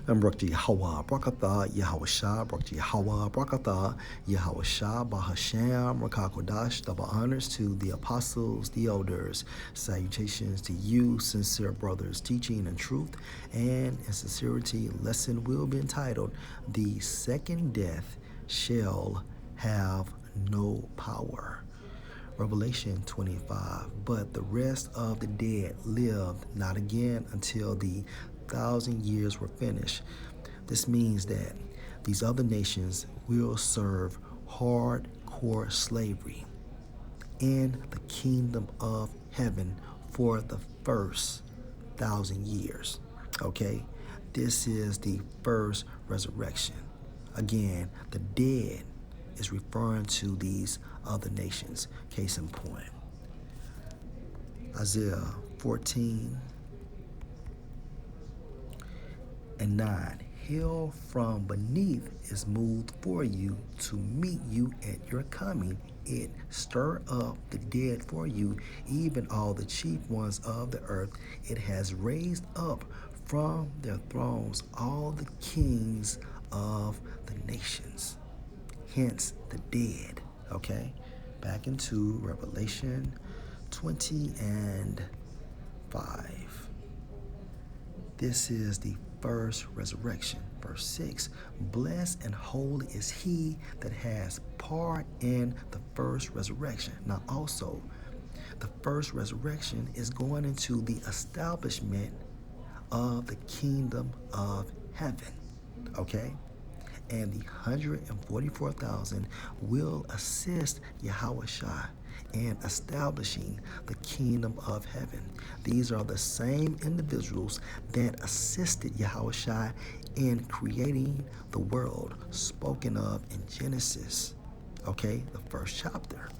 And Barak Yahweh, Barakatha, Yahweh Shah, Barak Yahweh, Barakatha, Yahweh Shah, Bahasham, Rakakodash, double honors to the apostles, the elders, salutations to you, sincere brothers, teaching in truth and in sincerity. Lesson will be entitled, The Second Death Shall Have No Power. Revelation 25. But the rest of the dead lived not again until the 1,000 years were finished. This means that these other nations will serve hardcore slavery in the kingdom of heaven for the first 1,000 years. Okay? This is the first resurrection. Again, the dead is referring to these other nations. Case in point, Isaiah 14 and 9. Hell from beneath is moved for you to meet you at your coming. It stir up the dead for you, even all the chief ones of the earth. It has raised up from their thrones all the kings of the nations. Hence the dead. Okay? Back into Revelation 20 and 5. This is the first resurrection. Verse 6. Blessed and holy is he that has part in the first resurrection. Now also, the first resurrection is going into the establishment of the kingdom of heaven. Okay? And the 144,000 will assist Yahushua in establishing the kingdom of heaven. These are the same individuals that assisted Yahushua in creating the world spoken of in Genesis, okay, the first chapter.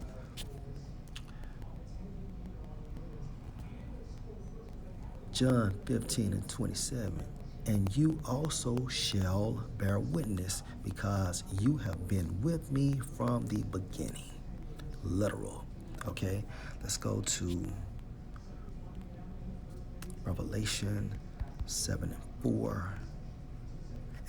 John 15 and 27. And you also shall bear witness, because you have been with me from the beginning. Literal. Okay, let's go to Revelation 7 and 4.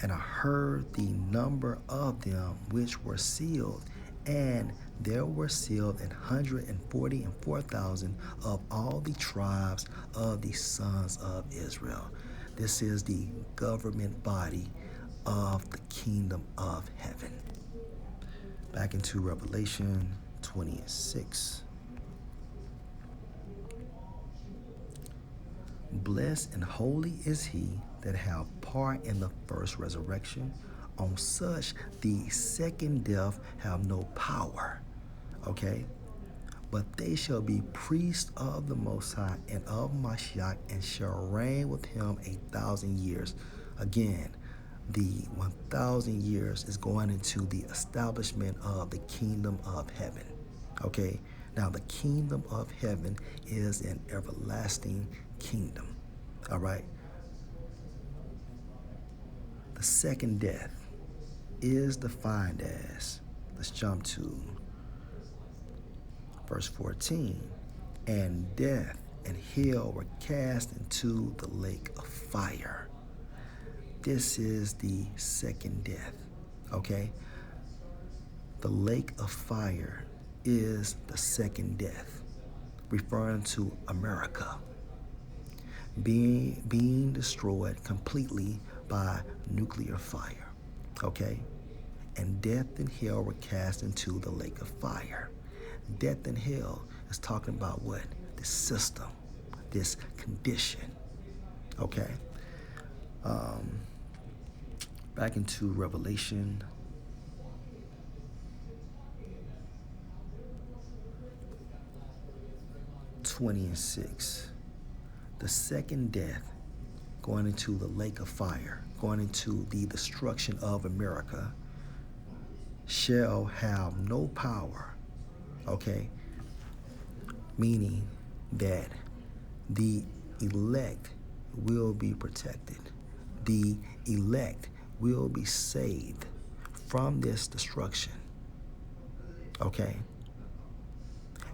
And I heard the number of them which were sealed, and there were sealed 144,000 of all the tribes of the sons of Israel. This is the government body of the kingdom of heaven. Back into Revelation 20 and 6. Blessed and holy is he that have part in the first resurrection. On such the second death have no power. Okay? But they shall be priests of the Most High and of Mashiach, and shall reign with him 1,000 years. Again, the 1,000 years is going into the establishment of the kingdom of heaven. Okay? Now, the kingdom of heaven is an everlasting kingdom. All right? The second death is defined as, let's jump to verse 14. And death and hell were cast into the lake of fire. This is the second death. Okay? The lake of fire is the second death, referring to America being destroyed completely by nuclear fire. Okay? And death and hell were cast into the lake of fire. Death and hell is talking about what? This system, this condition. Okay? Back into Revelation 20 and 6. The second death, going into the lake of fire, going into the destruction of America, shall have no power. Okay? Meaning that the elect will be protected. The elect will be saved from this destruction. Okay?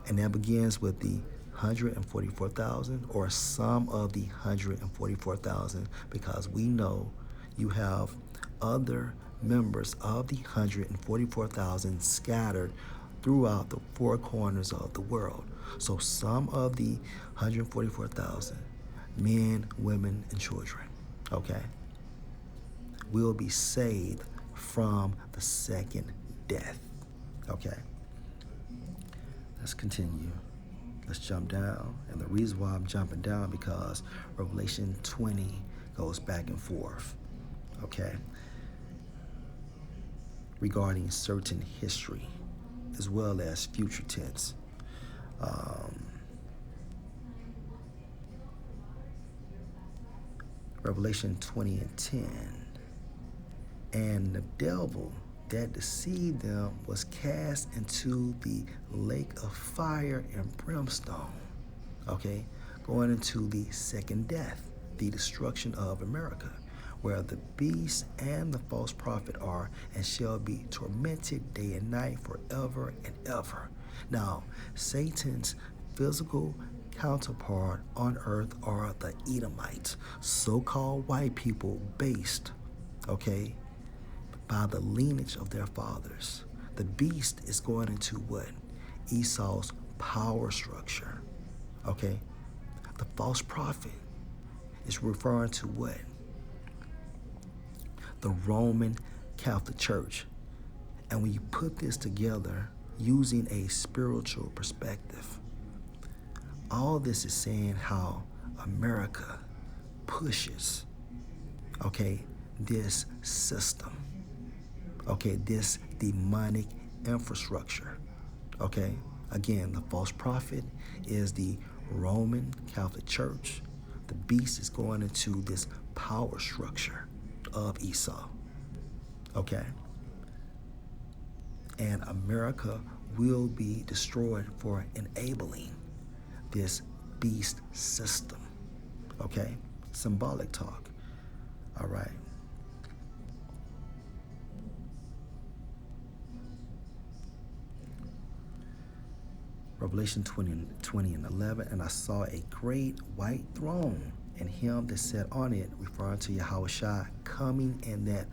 And that begins with the 144,000, or some of the 144,000, because we know you have other members of the 144,000 scattered throughout the four corners of the world. So some of the 144,000, men, women, and children, okay, will be saved from the second death. Okay, let's continue. Let's jump down. And the reason why I'm jumping down because Revelation 20 goes back and forth. Okay, regarding certain history as well as future tense. Revelation 20 and 10. And the devil that deceived them was cast into the lake of fire and brimstone. Okay, going into the second death, the destruction of America, where the beast and the false prophet are and shall be tormented day and night forever and ever. Now, Satan's physical counterpart on earth are the Edomites, so-called white people based, okay, by the lineage of their fathers. The beast is going into what? Esau's power structure, okay? The false prophet is referring to what? The Roman Catholic Church. And when you put this together using a spiritual perspective, all this is saying how America pushes, okay, this system, okay, this demonic infrastructure, okay? Again, the false prophet is the Roman Catholic Church. The beast is going into this power structure of Esau, okay? And America will be destroyed for enabling this beast system, okay? Symbolic talk, all right? Revelation 20 and 11, and I saw a great white throne, and him that sat on it, referring to Yahushua, coming in that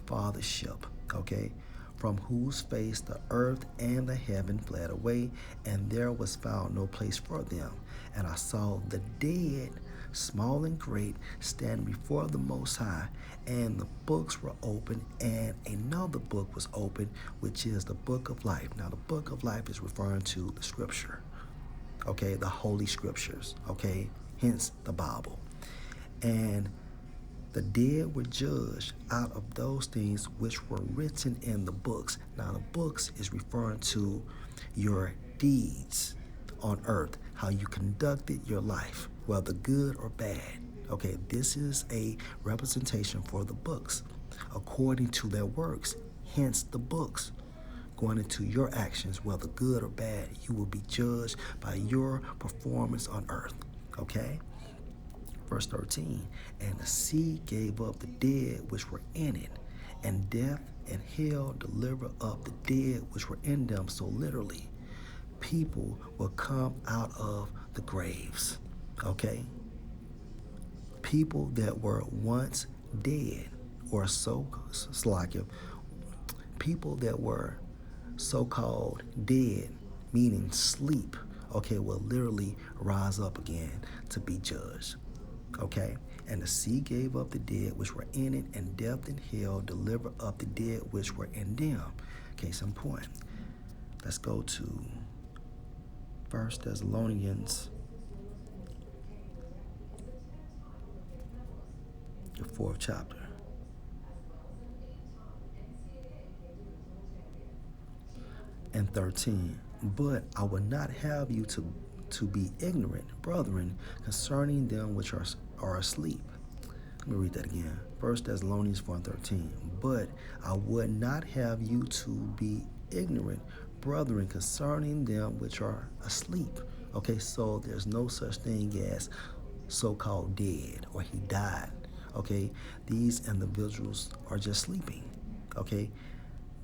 fathership, okay, from whose face the earth and the heaven fled away, and there was found no place for them. And I saw the dead, small and great, stand before the Most High, and the books were opened, and another book was opened, which is the book of life. Now, the book of life is referring to the scripture, okay, the holy scriptures, okay, hence the Bible. And the dead were judged out of those things which were written in the books. Now, the books is referring to your deeds on earth, how you conducted your life, whether good or bad. Okay, this is a representation for the books, according to their works, hence the books. Going into your actions, whether good or bad, you will be judged by your performance on earth, okay? Verse 13, and the sea gave up the dead which were in it, and death and hell delivered up the dead which were in them. So literally, people will come out of the graves, okay? People that were once dead, or people that were so-called dead, meaning sleep, okay, will literally rise up again to be judged. Okay, and the sea gave up the dead which were in it, and death and hell delivered up the dead which were in them. Case in point. Let's go to 1 Thessalonians, the 4th chapter. And 13. But I will not have you to be ignorant, brethren, concerning them which are asleep. Let me read that again. 1 Thessalonians 4:13. But I would not have you to be ignorant, brethren, concerning them which are asleep. Okay, so there's no such thing as so-called dead or he died. Okay, these individuals are just sleeping. Okay,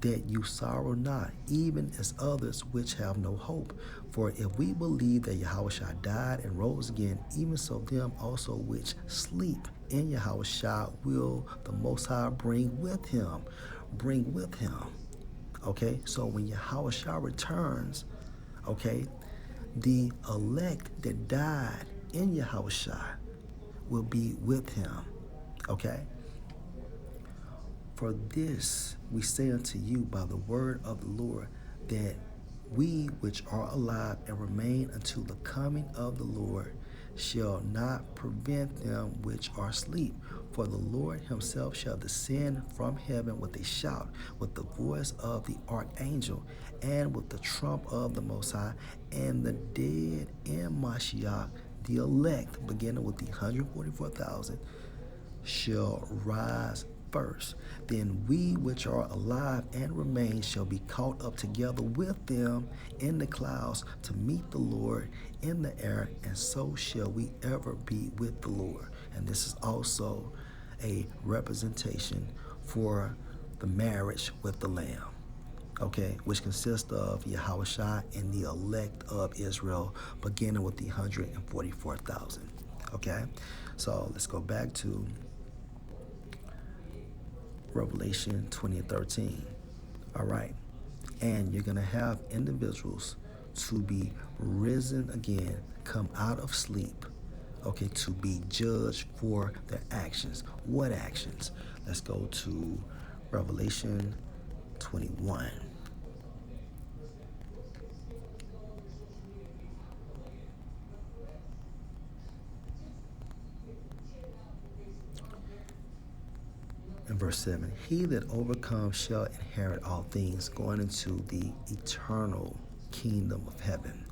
that you sorrow not, even as others which have no hope. For if we believe that Yahushua died and rose again, even so them also which sleep in Yahushua will the Most High bring with him. Bring with him. Okay, so when Yahushua returns, okay, the elect that died in Yahushua will be with him. Okay? For this we say unto you by the word of the Lord, that we which are alive and remain until the coming of the Lord shall not prevent them which are asleep. For the Lord himself shall descend from heaven with a shout, with the voice of the archangel, and with the trump of the Most High, and the dead in Mashiach, the elect, beginning with the 144,000, shall rise first. Then we which are alive and remain shall be caught up together with them in the clouds to meet the Lord in the air, and so shall we ever be with the Lord. And this is also a representation for the marriage with the Lamb, okay, which consists of Yahushua and the elect of Israel, beginning with the 144,000. Okay, so let's go back to Revelation 20:13. All right, and you're going to have individuals to be risen again, come out of sleep, okay, to be judged for their actions. What actions? Let's go to Revelation 21. In verse 7, he that overcomes shall inherit all things, going into the eternal kingdom of heaven.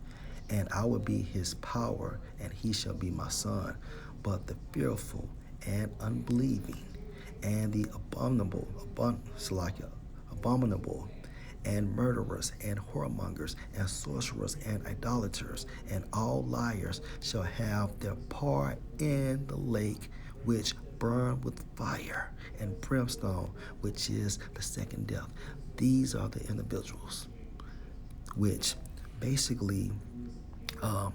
And I will be his power, and he shall be my son. But the fearful and unbelieving, and the abominable, and murderers, and whoremongers, and sorcerers, and idolaters, and all liars shall have their part in the lake which burn with fire and brimstone, which is the second death. These are the individuals which basically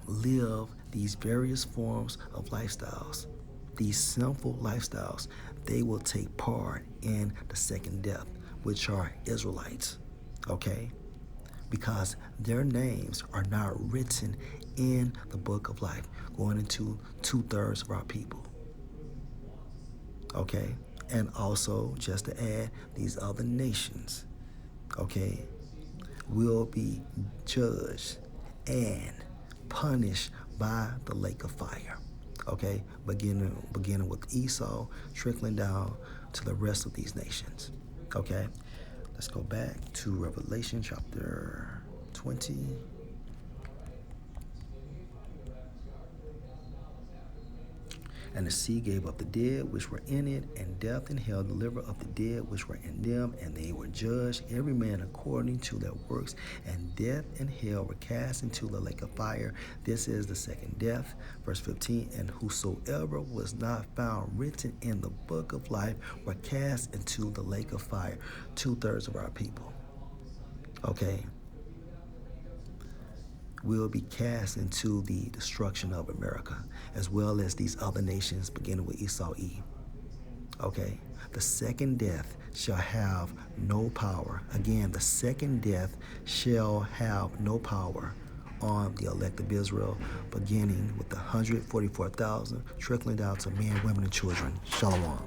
live these various forms of lifestyles, these sinful lifestyles. They will take part in the second death, which are Israelites, okay? Because their names are not written in the book of life, going into 2/3 of our people, okay? And also, just to add, these other nations, okay, will be judged and punished by the lake of fire, okay, beginning with Esau, trickling down to the rest of these nations, okay. Let's go back to Revelation chapter 20. And the sea gave up the dead which were in it, and death and hell delivered up the dead which were in them, and they were judged, every man according to their works. And death and hell were cast into the lake of fire. This is the second death. Verse 15, and whosoever was not found written in the book of life were cast into the lake of fire. 2/3 of our people, okay, will be cast into the destruction of America, as well as these other nations, beginning with Esau E. Okay, the second death shall have no power. Again, the second death shall have no power on the elect of Israel, beginning with the 144,000, trickling down to men, women, and children. Shalom.